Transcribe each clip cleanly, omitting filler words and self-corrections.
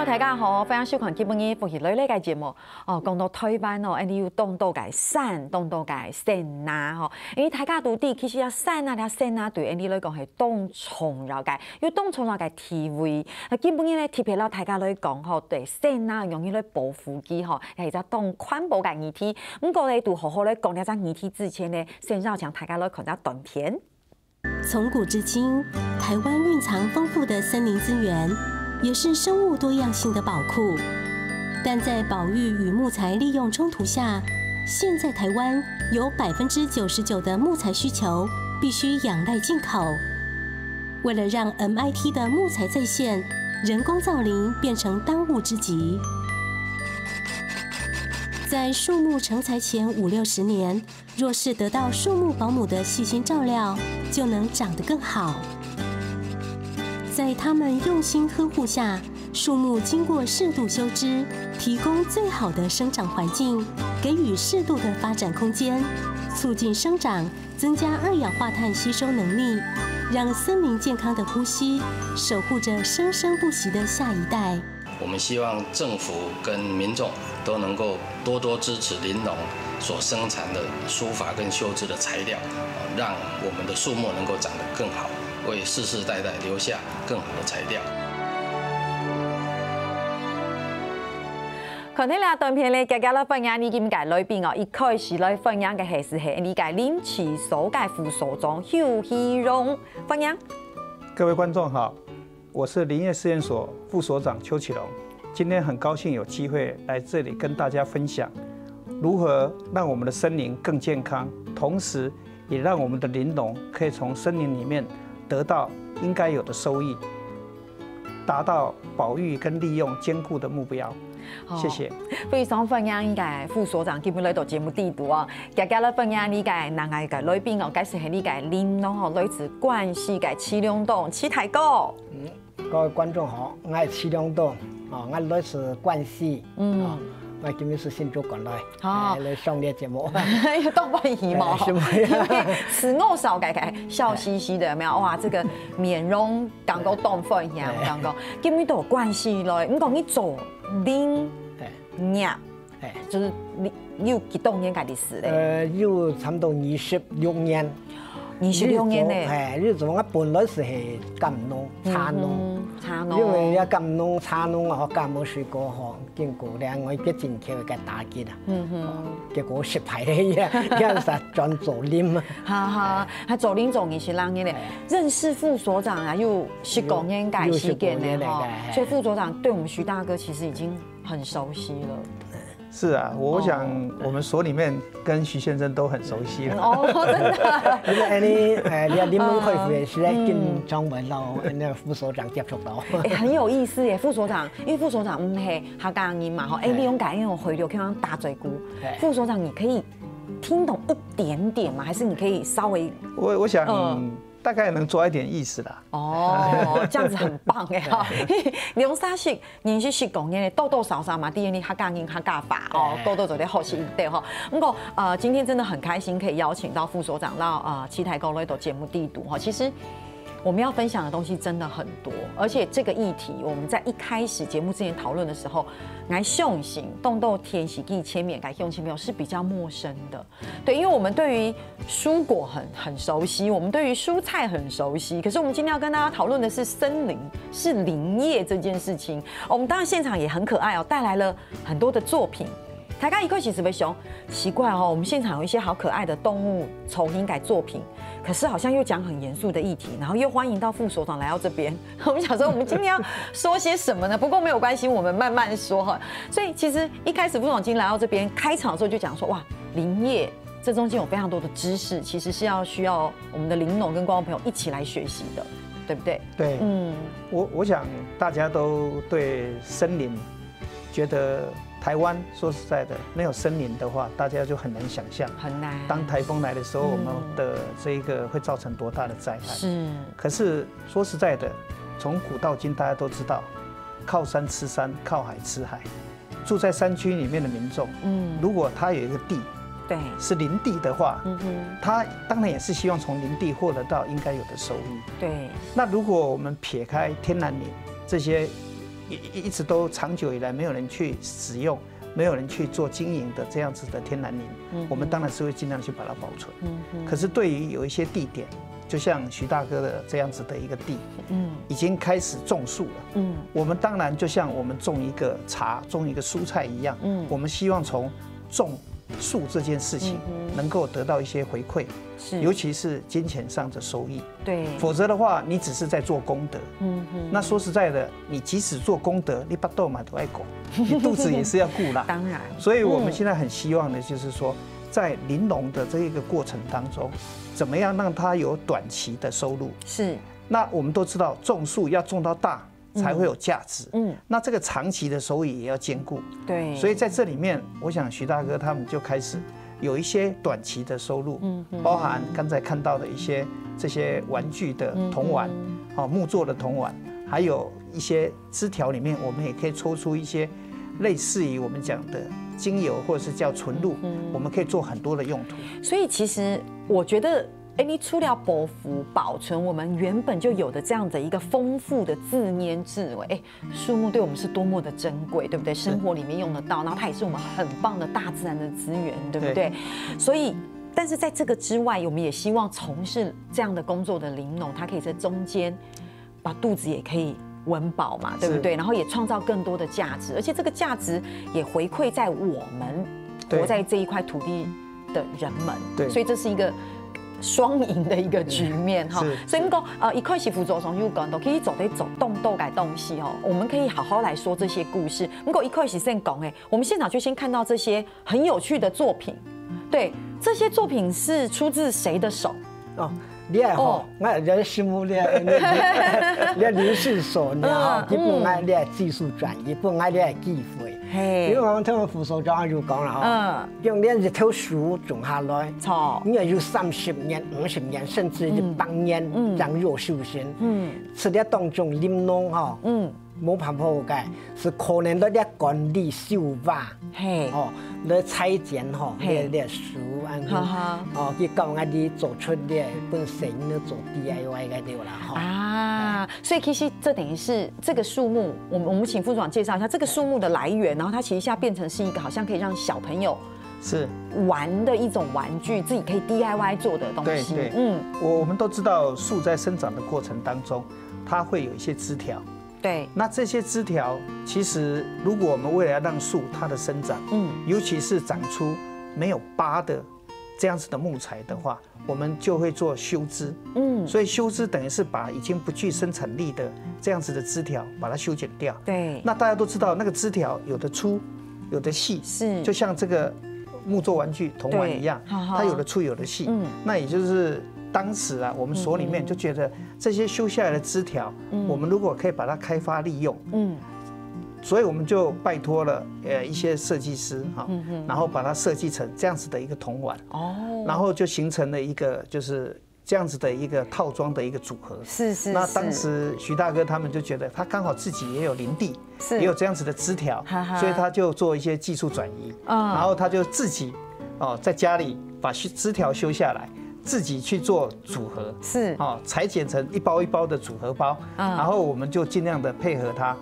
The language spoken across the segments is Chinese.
大家好，欢迎收看今晡日福喜女呢个节目。哦，讲到台湾哦，你要当到个山，当到个山啊吼。因为大家都知，其实啊山啊、山啊，对你来讲系当重要个，要当重要个体会。那今晡日咧，特别啦，大家来讲吼，对山啊，容易咧保护己吼，系只当环保个议题。不过咧，都好好咧讲了只议题之前咧，先让大家来看只短片。从古至今，台湾蕴藏丰富的森林资源。 也是生物多样性的宝库，但在保育与木材利用冲突下，现在台湾有99%的木材需求必须仰赖进口。为了让 MIT 的木材再现，人工造林变成当务之急。在树木成材前50-60年，若是得到树木保姆的细心照料，就能长得更好。 在他们用心呵护下，树木经过适度修枝，提供最好的生长环境，给予适度的发展空间，促进生长，增加二氧化碳吸收能力，让森林健康的呼吸，守护着生生不息的下一代。我们希望政府跟民众都能够多多支持林农所生产的疏伐跟修枝的材料，让我们的树木能够长得更好。 为世世代代留下更好的材料。看起来短片咧，大家来分享你今届来宾哦，一开始来分享嘅是你届林奇所嘅副所长邱希荣分享。各位观众好，我是林业试验所副所长邱启荣，今天很高兴有机会来这里跟大家分享如何让我们的森林更健康，同时也让我们的林农可以从森林里面 得到应该有的收益，达到保育跟利用兼顾的目标。谢谢。非常分享你嘅副所长，基本来到节目地图哦，大家来分享你嘅南外嘅来宾哦，解释係你嘅林農哦，來自關西嘅市兩棟市太哥。各位觀眾好，我係市兩棟，哦，我來自關西，我今日是新竹過來，來上呢個節目，有當不宜嘛？因為此我少改改笑嘻嘻的，有沒有？哇，這個面容剛剛當分享，剛剛今日都有關係來，唔講你做林業，就是你有幾多年嘅歷史咧？有差唔多26年。 26年咧，係，你做我本來是係甘農、茶農，因為甘農、茶農啊，甘冇水果嗬，經過兩個月前期嘅打擊啊，結果失敗嘅，而家轉做林啊，哈，係做林做26年咧，認識副所長啊，有19年嘅時間咧，所以副所長對我們徐大哥其實已經很熟悉了。 是啊，我想我們所裡面跟徐先生都很熟悉了。哦，真的。因為你們開會是在跟張文老那副所長接觸到。很有意思耶，副所長，因為副所長唔係客家人嘛，吼，你用改用回流，可以讓打嘴鼓。副所長，你可以聽懂一點點嗎？還是你可以稍微？我想。 大概能做一點意思啦。哦，這樣子很棒哎哈！梁沙式連續19年多多少少嘛，第一年客家人客家法哦，多多做啲好事對哈。不過今天真的很開心可以邀請到副所長到七台高來到節目地圖哈。其實我們要分享的東西真的很多，而且這個議題我們在一開始節目之前討論的時候，來相信動到天喜地前面改用前面是比較陌生的，對，因為我們對於蔬果很熟悉，我們對於蔬菜很熟悉，可是我們今天要跟大家討論的是森林，是林業這件事情。我們當然現場也很可愛哦，帶來了很多的作品。大家一塊起子為熊，奇怪哦，我們現場有一些好可愛的動物重新改作品。 可是好像又講很嚴肅的議題，然後又歡迎到副所長來到這邊。我們想說，我們今天要說些什麼呢？不過沒有關係，我們慢慢說哈。所以其實一開始副總經來到這邊開場的時候就講說，哇，林業這中間有非常多的知識，其實是需要我們的林農跟觀眾朋友一起來學習的，對不對？對，我想大家都對森林覺得台湾说实在的，没有森林的话，大家就很难想象，很难。当台风来的时候，我们的这一个会造成多大的灾害。是。可是说实在的，从古到今，大家都知道，靠山吃山，靠海吃海。住在山区里面的民众，如果他有一个地，对，是林地的话，他当然也是希望从林地获得到应该有的收益。对。那如果我们撇开天然林这些一直都长久以来没有人去使用、没有人去做经营的这样子的天然林，我们当然是会尽量去把它保存。可是对于有一些地点，就像徐大哥的这样子的一个地，已经开始种树了。我们当然就像我们种一个茶、种一个蔬菜一样，我们希望从种树这件事情能够得到一些回馈，尤其是金钱上的收益。对，否则的话，你只是在做功德。那说实在的，你即使做功德，你把豆买都爱狗，你肚子也是要顾啦。当然。所以我们现在很希望的就是说，在林农的这一个过程当中，怎么样让它有短期的收入？是。那我们都知道，种树要种到大才会有价值。那这个长期的收益也要兼顾。对。所以在这里面，我想徐大哥他们就开始有一些短期的收入，包含刚才看到的一些这些玩具的铜碗，木做的铜碗，还有一些枝条里面，我们也可以抽出一些类似于我们讲的精油或者是叫纯露，我们可以做很多的用途。所以其实我觉得，你除了保存我们原本就有的这样的一个丰富的自拈自为，树木对我们是多么的珍贵，对不对？生活里面用得到，然后它也是我们很棒的大自然的资源，对不对？所以，但是在这个之外，我们也希望从事这样的工作的林农，他可以在中间把肚子也可以温饱嘛，对不对？然后也创造更多的价值，而且这个价值也回馈在我们活在这一块土地的人们。对，所以这是一个双赢的一个局面哈。所以我们一块是辅助从有讲都可以走动豆改东西哦，我们可以好好来说这些故事。如果一块是先讲我们现场就先看到这些很有趣的作品。对，这些作品是出自谁的手？你係嗬，我係心目你臨時所呢，你本來你係技術專業，本來你係機會。因為我聽我副所長就講啦，用呢一條樹種下來，你要有30年、50年，甚至100年，讓有修行。這啲當中林農冇辦法嘅，是可能嗰啲管理修法，你採剪啲樹佢講我哋做出啲本身呢做 DIY 嘅啲啦。所以其實這等於是這個樹木，我們請副組長介紹一下這個樹木的來源，然後它其實現在變成是一個好像可以讓小朋友是玩的一種玩具，自己可以 DIY 做的東西。對，我們都知道樹在生長的過程當中，它會有一些枝條。对，那这些枝条，其实如果我们为了要让树它的生长，尤其是长出没有疤的这样子的木材的话，我们就会做修枝。所以修枝等于是把已经不具生产力的这样子的枝条把它修剪掉。对，那大家都知道，那个枝条有的粗，有的细，是就像这个木做玩具铜碗一样，它有的粗有的细。那也就是当时啊，我们所里面就觉得这些修下来的枝条，我们如果可以把它开发利用，所以我们就拜托了一些设计师哈，然后把它设计成这样子的一个铜碗，然后就形成了一个就是这样子的一个套装的一个组合。是。那当时徐大哥他们就觉得他刚好自己也有林地，也有这样子的枝条，所以他就做一些技术转移，然后他就自己在家里把枝条修下来。自己去做组合，是裁剪成一包一包的组合包，然后我们就尽量的配合他，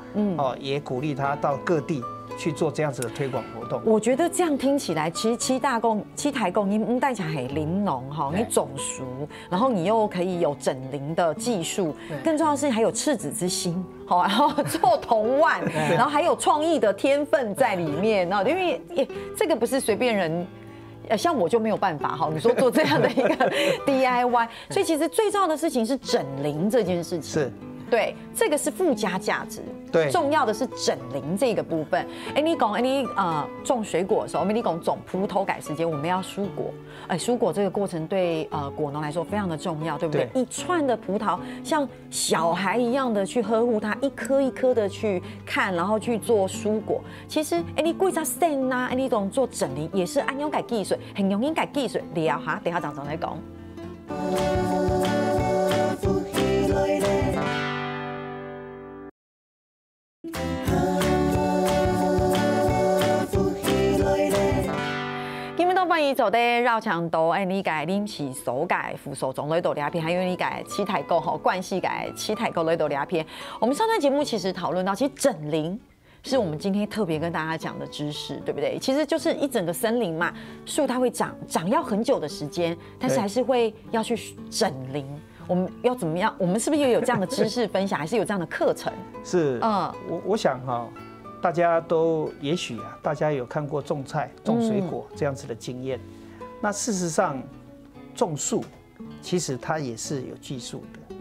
也鼓励他到各地去做这样子的推广活动。我觉得这样听起来，其实七台工你带起来很林农哈，你种熟，然后你又可以有整林的技术，更重要的是还有赤子之心，然后做铜碗，然后还有创意的天分在里面，因为这个不是随便人。像我就没有办法哈，你说做这样的一个 DIY， 所以其实最重要的事情是整林这件事情。是，对，这个是附加价值。对，重要的是整林这个部分。哎，你讲你种水果的时候，你讲种葡萄改时间，我们要疏果。哎，疏果这个过程对果农来说非常的重要，对不对？一串的葡萄像小孩一样的去呵护它，一颗一颗的去看，然后去做疏果。其实，哎，你贵在线呐，哎，你种做整林也是按用改技术，很容易改技术。你要哈，等下张总来讲。欢迎走的绕墙道，哎，你改拎起手改扶手种类多两片，还有你改七台沟吼，关系改七台沟类多两片。我们上段节目其实讨论到，其实整林是我们今天特别跟大家讲的知识，对不对？其实就是一整个森林嘛，树它会长要很久的时间，但是还是会要去整林。我们要怎么样？我们是不是也有这样的知识分享，还是有这样的课程？是，我想哈。大家都也许大家有看过种菜、种水果这样子的经验。那事实上，种树其实它也是有技术的。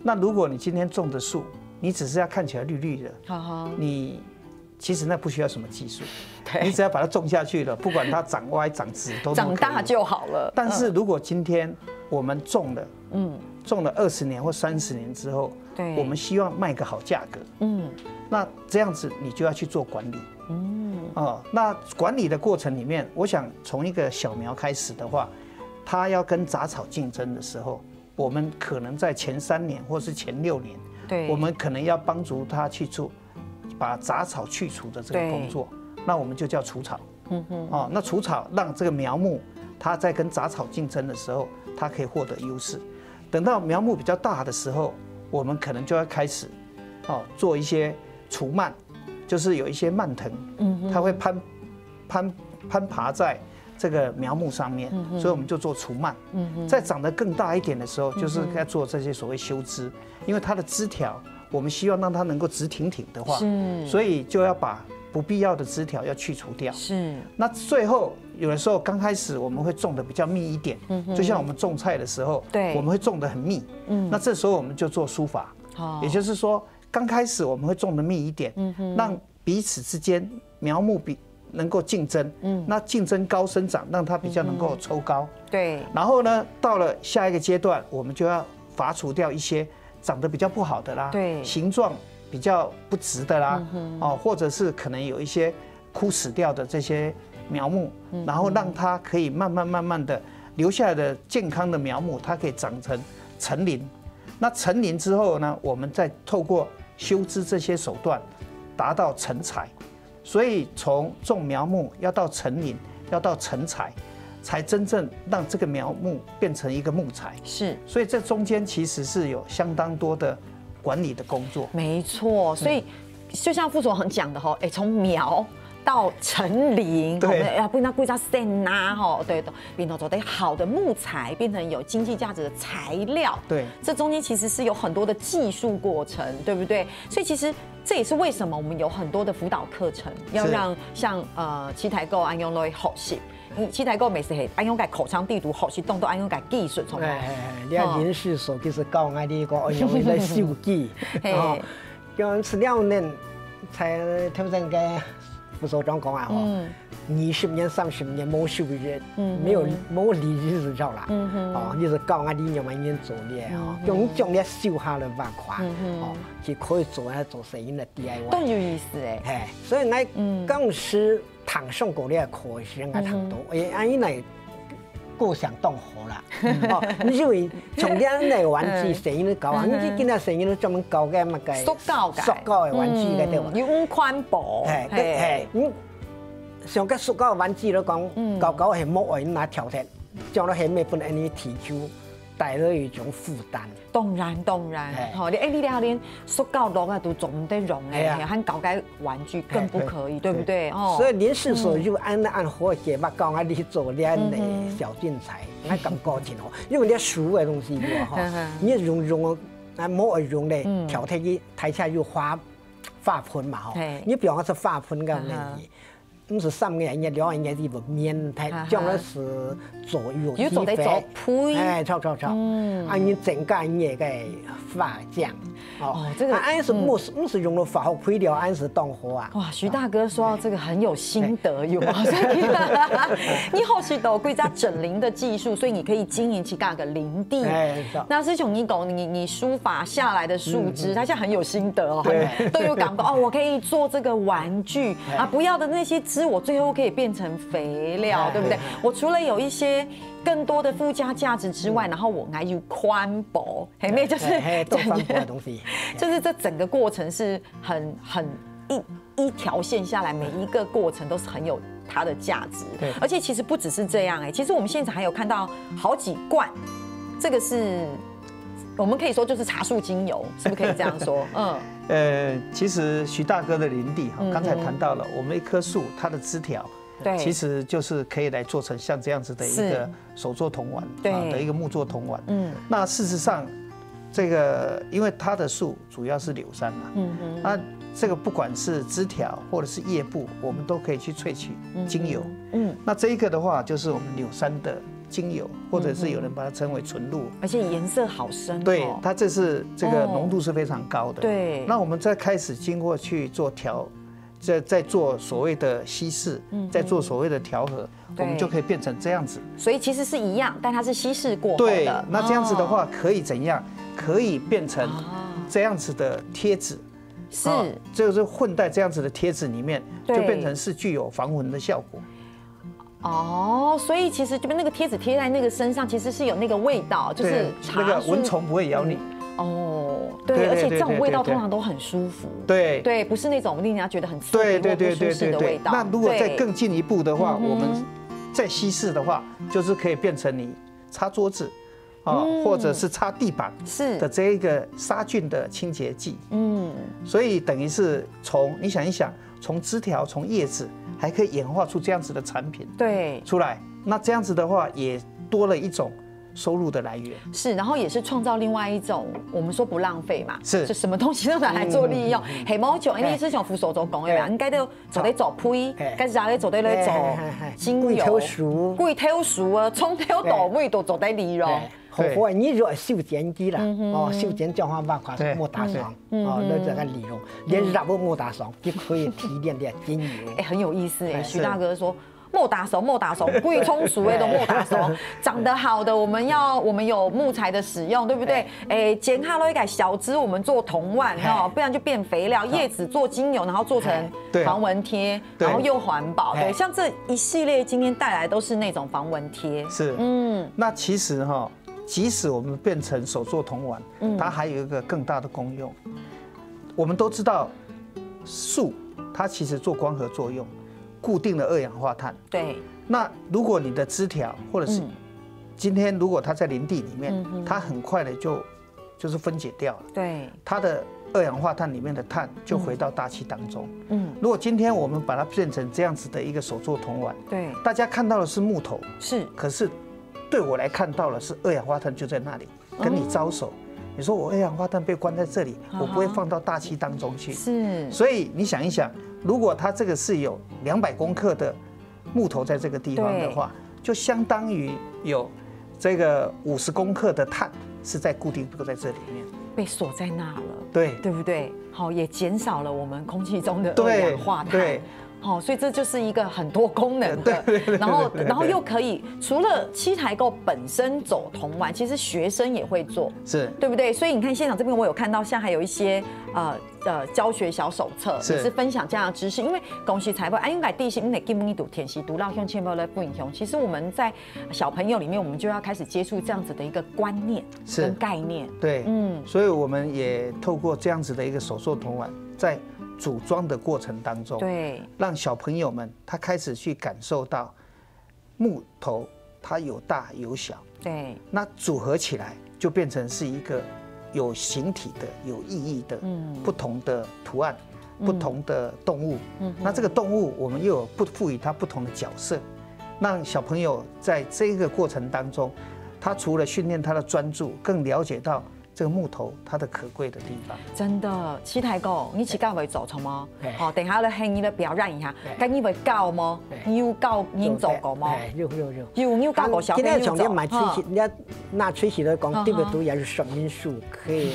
那如果你今天种的树，你只是要看起来绿绿的，你其实那不需要什么技术，你只要把它种下去了，不管它长歪长直都长大就好了。但是如果今天我们种了20年或30年之后，我们希望卖个好价格，那这样子你就要去做管理，那管理的过程里面，我想从一个小苗开始的话，它要跟杂草竞争的时候，我们可能在前3年或是前6年，我们可能要帮助它去做把杂草去除的这个工作，那我们就叫除草，那除草让这个苗木它在跟杂草竞争的时候，它可以获得优势。等到苗木比较大的时候，我们可能就要开始做一些除蔓，就是有一些蔓藤，它会攀爬在这个苗木上面，所以我们就做除蔓。再长得更大一点的时候，就是该做这些所谓修枝，因为它的枝条，我们希望让它能够直挺挺的话，所以就要把不必要的枝条要去除掉。那最后有的时候刚开始我们会种的比较密一点，就像我们种菜的时候，我们会种的很密，那这时候我们就做疏伐，也就是说刚开始我们会种的密一点，让彼此之间苗木能够竞争，那竞争高生长，让它比较能够抽高。然后呢，到了下一个阶段，我们就要伐除掉一些长得比较不好的啦，形状比较不直的啦，或者是可能有一些枯死掉的这些苗木，然后让它可以慢慢的留下来的健康的苗木，它可以长成成林。那成林之后呢，我们再透过修枝这些手段，达到成材。所以从种苗木要到成林，要到成材，才真正让这个苗木变成一个木材。所以这中间其实是有相当多的管理的工作。没错，所以就像副总讲的哈，从苗到成林，要不那贵在线呐，对的，变成做的好的木材，变成有经济价值的材料。这中间其实是有很多的技术过程，对不对？所以其实这也是为什么我们有很多的辅导课程，要让像七台购安用来学习。七台购每次系安用改口腔地图学习，动作安用改技术，从你看人事所其实教我哋个安用来手机，用资料呢，才听真个副所长讲啊，20年30年没收入，没利益就走啦，你是教我哋用乜嘢做咧，用将咧收下来万块，就可以做生意的 DIY， 都有意思所以我讲是堂上过咧课时我堂到，安伊来过想动活啦，你以为从啲嚟玩具生意都搞啊，你今日生意都专门搞嘅乜嘅塑胶嘅玩具嘅对嘛？用宽薄，像个塑胶玩具都讲，搞系木位拿条条，将来系咩本安尼提出带来一种负担。当然，你俩连塑胶落啊都做唔得用和搞个玩具更不可以，对不对？所以林氏所就按好嘅把教我哋做啲嘅小建材，我感觉挺好，因为啲熟嘅东西你用木位用咧，条条嘅睇起来又花喷嘛你比方说花喷咁嘅， 3个人2人的不面，他将来是左右有做得做配，哎，错，你整个人个发酱。哦，这个俺是不是用了化学配料，俺是当活啊。哇，徐大哥说到这个很有心得，有吗？你好许多贵家整林的技术，所以你可以经营起干个林地。那师兄，你书法下来的树枝，他现在很有心得哦，都有感觉哦，我可以做这个玩具啊，不要的那些枝，我最后可以变成肥料，对不对？我除了有一些更多的附加价值之外，然后我还有宽薄，嘿，那就是宽薄的东西，就是这整个过程是很一条线下来，每一个过程都是很有它的价值。对，而且其实不只是这样，其实我们现场还有看到好几罐，这个是我们可以说就是茶树精油，是不是可以这样说？其实徐大哥的林地哈，刚才谈到了，我们一棵树它的枝条。对，其实就是可以来做成像这样子的一个手作铜碗的一个木作铜碗。那事实上，这个因为它的树主要是柳杉嘛，那这个不管是枝条或者是叶部，我们都可以去萃取精油。那这一个的话，就是我们柳杉的精油，或者是有人把它称为纯露，而且颜色好深。对，它这个浓度是非常高的。对，那我们再开始经过去做在做所谓的稀释，在做所谓的调和，我们就可以变成这样子。所以其实是一样，但它是稀释过后的。对，那这样子的话可以怎样？可以变成这样子的贴纸。是，就是混在这样子的贴纸里面，就变成是具有防蚊的效果。哦，所以其实就那个贴纸贴在那个身上，其实是有那个味道，就是那个蚊虫不会咬你。哦，对，而且这种味道通常都很舒服。对，不是那种令人家觉得很刺鼻或不舒适的味道。那如果再更进一步的话，我们再稀释的话，就是可以变成你擦桌子啊，或者是擦地板的这一个杀菌的清洁剂。所以等于是你想一想，从枝条、从叶子，还可以演化出这样子的产品出来。那这样子的话，也多了一种收入的来源。是，然后也是创造另外一种，我们说不浪费嘛，就什么东西都拿来做利用。黑毛球，你是像扶手做工的嘛？应该都做在做胚，该是在做在来做精油、桂头树啊、葱头豆尾都做在利用。好，你若修剪机啦，修剪叫花办法莫打霜，那这个利用，连热不莫打霜，就可以提炼点精油。很有意思哎，徐大哥说。莫打熟，贵葱熟的都莫打熟，长得好的我们有木材的使用，对不对？剪下来一改小枝，我们做铜碗不然就变肥料。叶子做精油，然后做成防蚊贴，然后又环保。对，像这一系列今天带来都是那种防蚊贴。是，那其实即使我们变成手做铜碗，它还有一个更大的功用。我们都知道，树它其实做光合作用。固定的二氧化碳。对。那如果你的枝条，或者是今天如果它在林地里面，它很快的就是分解掉了。对。它的二氧化碳里面的碳就回到大气当中。如果今天我们把它变成这样子的一个手作铜碗，对，大家看到的是木头，是，可是对我来看到的是二氧化碳就在那里跟你招手。你说我二氧化碳被关在这里，我不会放到大气当中去。是。所以你想一想。如果它这个是有200公克的木头在这个地方的话，就相当于有这个50公克的碳是在固定在这里面，被锁在那了。对不对？好，也减少了我们空气中的二氧化碳。对。好，所以这就是一个很多功能的，然后又可以除了七台购本身走铜碗，其实学生也会做，是对不对？所以你看现场这边我有看到，像还有一些教学小手册，也是分享这样的知识。因为恭喜财报，应该第一你得基本一读填习读到用千包来不影响。其实我们在小朋友里面，我们就要开始接触这样子的一个观念跟概念。对，所以我们也透过这样子的一个手做铜碗，在组装的过程当中，对，让小朋友们他开始去感受到木头它有大有小，对，那组合起来就变成是一个有形体的、有意义的，不同的图案、不同的动物。那这个动物我们又有赋予它不同的角色，让小朋友在这个过程当中，他除了训练他的专注，更了解到这个木头它的可贵的地方。真的，七台狗，你起教会做错吗？好，等下来向你来表演一下，跟你会教吗？有教您做过吗？有教过小朋友做。今天重点买吹起，人家拿吹起来讲，对不对？也是说明书，可以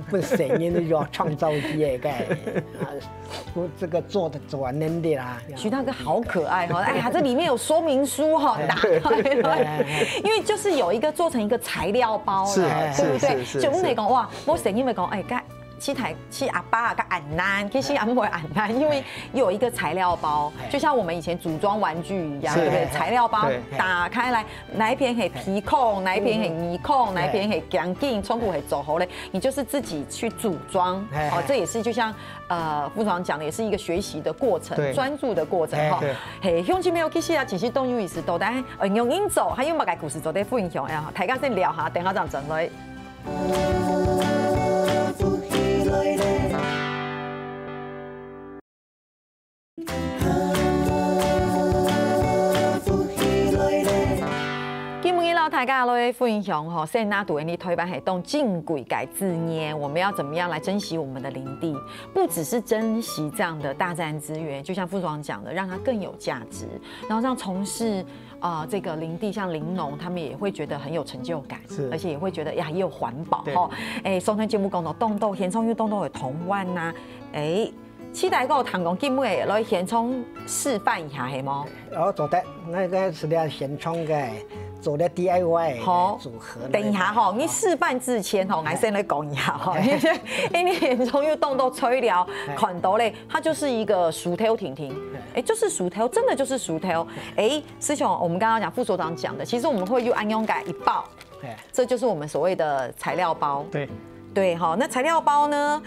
不声音的要创造力个，我这个做完能力啦。徐大哥好可爱哈！哎呀，这里面有说明书哈，打开来，因为就是有一个做成一个材料包了，对不对？就我们讲哇，我声音会讲哎，去阿爸个安难，其实阿妹安难，因为有一个材料包，就像我们以前组装玩具一样，对不对？材料包打开来，哪一边是皮孔，哪一边是泥孔，哪一边是钢筋，窗户是走好嘞，你就是自己去组装。哦，这也是就像副总讲的，也是一个学习的过程，专注的过程哈。嘿，乡亲朋友其实啊，其实都有意思，都但用音走，还有乜个故事做在分享呀？大家先聊下，等下再转来。大家来分享哈，现在读你推版系动进轨改自捏，我们要怎么样来珍惜我们的林地？不只是珍惜这样的大自然资源，就像副总讲的，让它更有价值，然后让从事这个林地，像林农，他们也会觉得很有成就感，而且也会觉得呀，也有环保哈。哎，收听节目讲到动动，现充又动动的同湾呐，哎。期待个唐工节目来现场示范一下，系吗？做的那个是咧现场嘅，做咧 DIY 好组合。等一下哈，你示范之前哈，我先来讲一下哈，因为现场又动到吹了，看到嘞，它就是一个薯条婷婷，哎，就是薯条，真的就是薯条。哎，师兄，我们刚刚讲副所长讲的，其实我们会用安用改一包，这就是我们所谓的材料包。对。对哈，那材料包呢？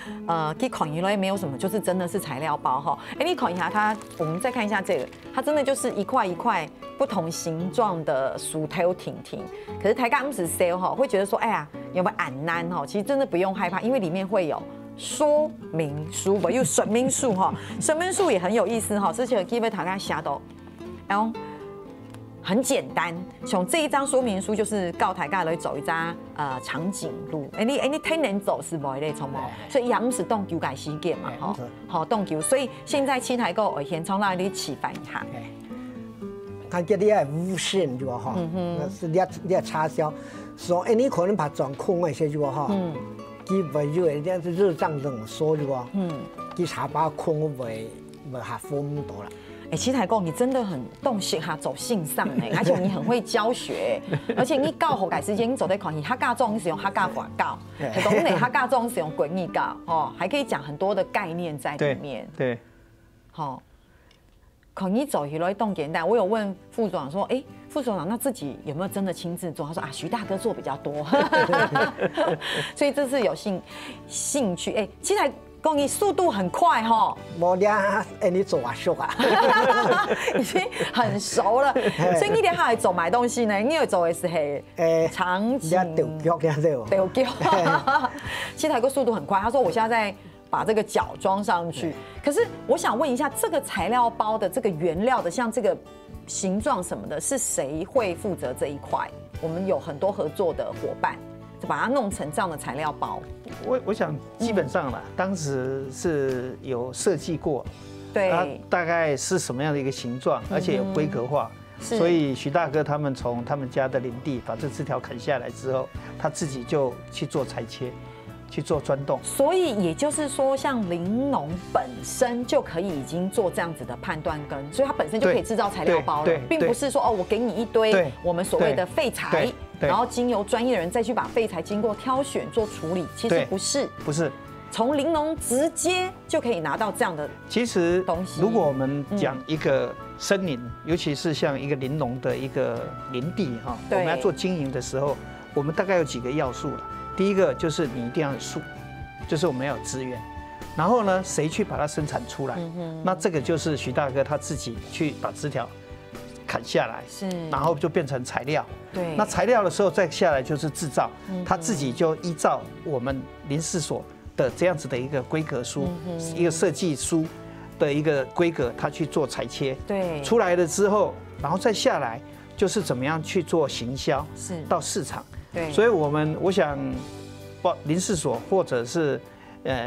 给款一类没有什么，就是真的是材料包哈。哎，你看一下它，我们再看一下这个，它真的就是一块一块不同形状的薯条婷婷。可是台港不是 sale 哈，会觉得说，哎呀，有没有俺难哈？其实真的不用害怕，因为里面会有说明书，有说明书哈。说明书也很有意思哈，之前基本大家写到，然后。很简单，像这一张说明书就是告台盖来走一张长颈鹿，你天然走是不类从所以也不是动球改时间嘛，好动球，所以现在七台购现场让你示范一下。看这里系无线就哈，是你插销，说你可能把转空那些就哈，基本就人家是热胀冷缩就你插把空不下风多了。哎，七台购你真的很动心哈，走性上哎，而且你很会教学，而且你教后改时间你走在看，你客家种是用客家话教，很多你客家种是用国语教哦，还可以讲很多的概念在里面。对，好，可你走起来动简单。我有问副总说，哎，副总长那自己有没有真的亲自做？他说啊，徐大哥做比较多，所以这是有兴趣。哎，七台。讲你速度很快哈，我俩你做啊熟啊，已经很熟了，所以你等下来走买东西呢，你要走的是长颈丢丢，其实台哥速度很快，他说我现在在把这个脚装上去，可是我想问一下，这个材料包的这个原料的像这个形状什么的，是谁会负责这一块？我们有很多合作的伙伴。就把它弄成这样的材料包。我想基本上啦，当时是有设计过，对，它大概是什么样的一个形状，而且有规格化。所以徐大哥他们从他们家的林地把这枝条砍下来之后，他自己就去做裁切。去做钻洞，所以也就是说，像林农本身就可以已经做这样子的判断跟，所以它本身就可以制造材料包了，并不是说哦，我给你一堆我们所谓的废材，然后经由专业的人再去把废材经过挑选做处理，其实不是，从林农直接就可以拿到这样的东西。其实如果我们讲一个森林，尤其是像一个林农的一个林地哈，我们要做经营的时候，我们大概有几个要素了。第一个就是你一定要有树，就是我们要有资源，然后呢，谁去把它生产出来？那这个就是徐大哥他自己去把枝条砍下来，然后就变成材料。对，那材料的时候再下来就是制造，他自己就依照我们林试所的这样子的一个规格书，一个设计书的一个规格，他去做裁切。对，出来了之后，然后再下来就是怎么样去做行销，到市场。对，所以我想林试所或者是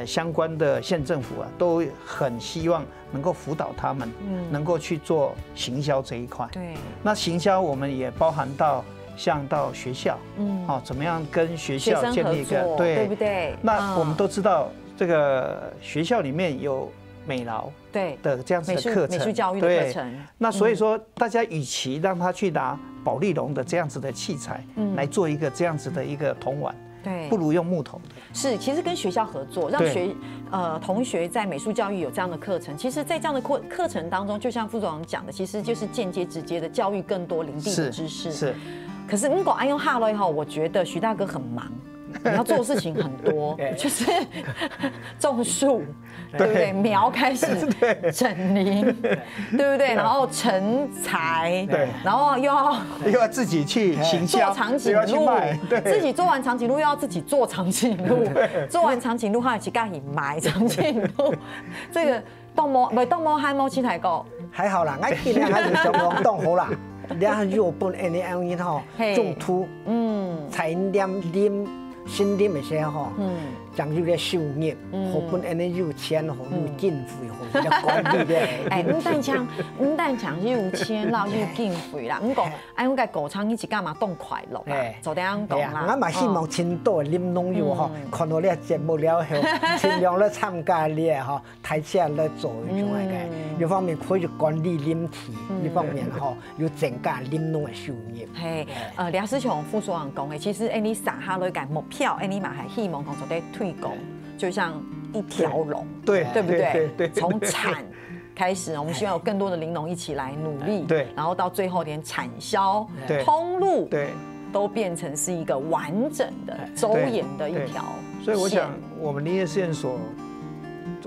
相关的县政府啊，都很希望能够辅导他们，能够去做行销这一块。对，那行销我们也包含到像到学校，怎么样跟学校建立一个对不对？那我们都知道这个学校里面有美劳的这样子的课程，美术教育的课程。那所以说，大家与其让他去拿保丽龙的这样子的器材来做一个这样子的一个铜碗，对，不如用木头的。是，其实跟学校合作，让同学在美术教育有这样的课程。其实，在这样的课程当中，就像副总长讲的，其实就是间接、直接的教育更多林地的知识。是。可是如果爱用哈喽以后，我觉得徐大哥很忙。你要做的事情很多，就是种树，对不对？苗开始整林，对不对？然后成材，对，然后又要自己去行销，做长颈鹿，自己做完长颈鹿又要自己做长颈鹿，做完长颈鹿还要去家里买长颈鹿，这个动物还冇去台过，还好啦，我尽量还是上网动好啦。两日本安尼安尼吼，种土，采点林。新林的些吼，讲究咧收业，互本安尼有钱，互有经费，互比较管理咧。哎，唔但讲有钱，然后有经费啦。唔过，哎，我个狗场一直干嘛动快乐啦，就这样讲啦。我嘛希望青岛的林农友吼，看到咧节目了后，尽量咧参加咧吼，台下咧做一种个，一方面可以管理林体，一方面吼又增加林农的收入。嘿，梁思琼副所长讲的，其实哎，你撒下来个目标，哎，你嘛还希望讲做咧推广，就像一条龙，对不对？对，从产开始，我们希望有更多的林农一起来努力，对，然后到最后连产销、通路，对，都变成是一个完整的、周延的一条。所以我想，我们林业试验所，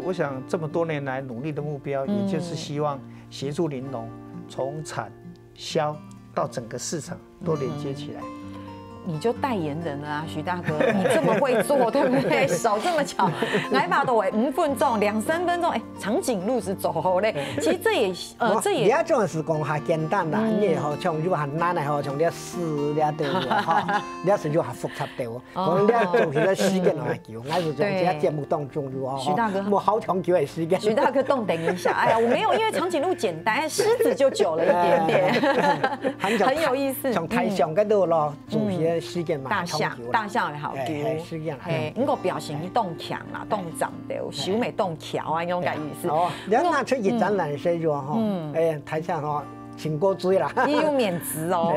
我想这么多年来努力的目标，也就是希望协助林农从产销到整个市场都连接起来。你就代言人了啊，徐大哥，你这么会做，对不对？手这么巧，来把都5分钟、2、3分钟，哎，长颈鹿是走好嘞。其实这也你要做的是讲还简单啦，你吼像如果很难的吼，像你试了对不哈？你是就还复杂对不？我们做起来时间还久，还是从这节目当中如何？徐大哥，我好长久的时间。徐大哥，等一下，哎呀，我没有，因为长颈鹿简单，狮子就久了一点点，很有意思。从台上嗰度咯，做些。大象也好丢，那个表情动强啦，动长的，小美动桥啊，那种感意思。哦，你拿出去展览时就哈，哎，台上哈，请过追啦，也有免职哦。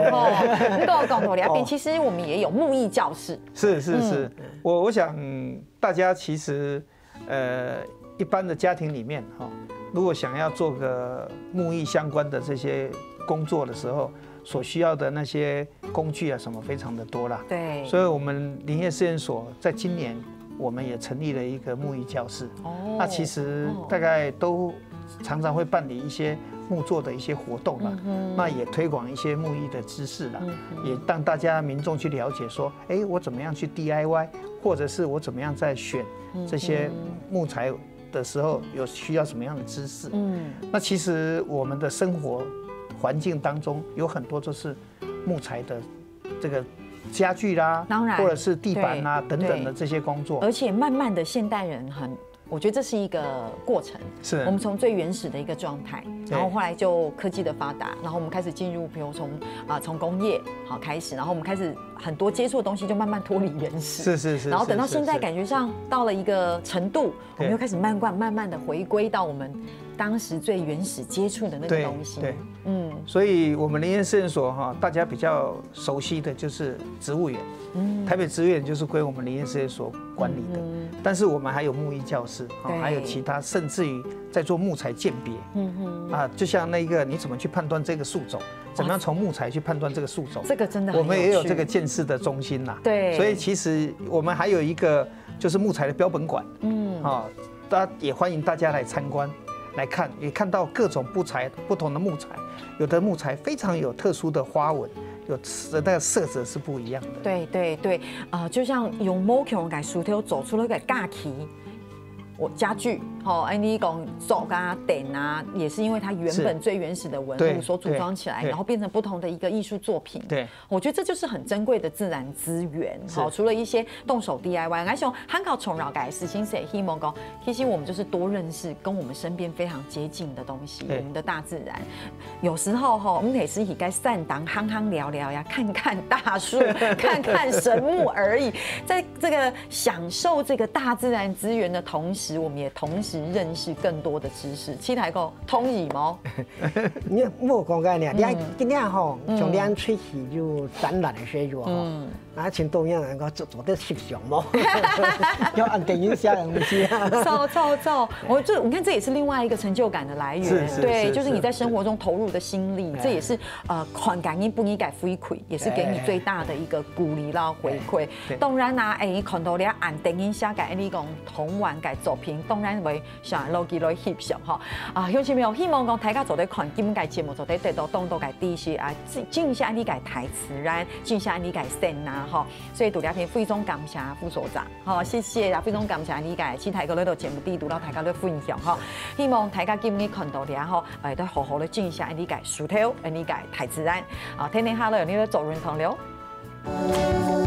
那个讲到那边，其实我们也有木艺教室。是，我想大家其实一般的家庭里面哈，如果想要做个木艺相关的这些工作的时候。所需要的那些工具啊，什么非常的多啦。对，所以我们林业试验所在今年我们也成立了一个木艺教室。哦，那其实大概都常常会办理一些木作的一些活动啦。那也推广一些木艺的知识啦，也让大家民众去了解说，哎，我怎么样去 DIY， 或者是我怎么样在选这些木材的时候有需要什么样的知识。那其实我们的生活环境当中有很多都是木材的这个家具啦，当然或者是地板啦等等的这些工作，而且慢慢的现代人我觉得这是一个过程，是我们从最原始的一个状态，然后后来就科技的发达，然后我们开始进入，比如从工业好开始，然后我们开始很多接触的东西就慢慢脱离原始，是，然后等到现在感觉上到了一个程度，我们又开始慢慢的回归到我们当时最原始接触的那个东西，所以我们林业试验所哈，大家比较熟悉的就是植物园，台北植物园就是归我们林业试验所管理的，但是我们还有木艺教室，还有其他，甚至于在做木材鉴别，就像那个你怎么去判断这个树种，怎么样从木材去判断这个树种，这个真的我们也有这个鉴识的中心啦，对，所以其实我们还有一个就是木材的标本馆，大家也欢迎大家来参观。来看，也看到各种不同的木材，有的木材非常有特殊的花纹，有的那个色泽是不一样的。对，就像用某种改树条走出了个架起，家具你讲走啊、点啊，也是因为它原本最原始的文物所组装起来，然后变成不同的一个艺术作品。对，我觉得这就是很珍贵的自然资源。除了一些动手 DIY， 我想汉考重绕改实行谁希望讲，其实我们就是多认识跟我们身边非常接近的东西，我们的大自然。有时候我们也是应该善当夯夯聊聊呀，看看大树，看看神木而已。在这个享受这个大自然资源的同时，我们也同时认识更多的知识。七台哥通义吗？你莫讲个呢，你今天吼从两出去就展览的时候吼，啊，请多样人个做得翕相么？要按电影下人去啊。照，你看这也是另外一个成就感的来源。对，就是你在生活中投入的心力，这也是款感应不应该回馈，也是给你最大的一个鼓励啦回馈。当然啦，看到你按电影下改你讲同玩改作品，当然会想落去来翕相哈。乡亲朋友，希望讲大家做在看今届节目，做在得到当多改知识啊，进下你改台词，然进下你改声呐哈。所以杜家平非常感谢副所长，好，谢谢啊，非常感谢你改去台个来到节目底，读到大家的分享哈。希望大家今日看到然后都好好的进下你改薯条，你改台词然啊，天天哈了，你都做认同了。